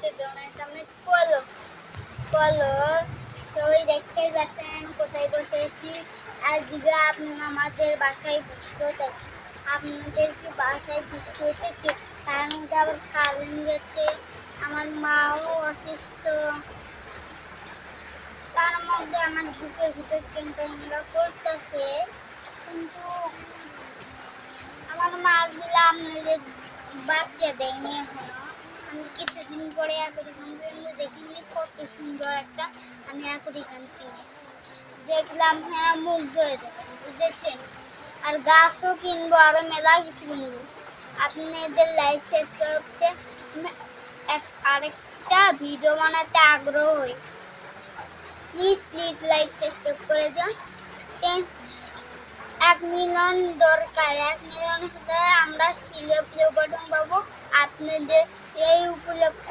অনেক আমি পলো পলো সবাই দেখতেই পাচ্ছেন কোথায় বসেছি। আজকে আপনি আমাদের বাসায় বৃষ্টি হতে আপনাদের কি বাসায় বৃষ্টি হয়েছে? তার মধ্যে আবার কারেন্ট গেছে, আমার মাও অসুস্থ, তার মধ্যে আমার বুকের ভিতর চিন্তা করতেছে। কিন্তু আমার মাছগুলো আপনাদের বাচ্চা দেয়নি এখনো। আমি কিছুদিন পরে অ্যাকুরিয়াম কিনবো, দেখিনি কত সুন্দর একটা আমি অ্যাকুরিয়াম কিনে দেখলাম, হ্যাঁ মুগ্ধ হয়ে যাবে, বুঝেছেন? আর গাছও কিনবো, আরো মেলা কিছু কিনবো। আপনাদের লাইক সাবস্ক্রাইব করতে আরেকটা ভিডিও বানাতে আগ্রহ হই। প্লিজ লাইক সাবস্ক্রাইব করে যান। 1 মিলিয়ন দরকার, 1 মিলিয়ন হলে আমরা সিলে প্লে বাটন পাবো। আপনাদের এই উপলক্ষে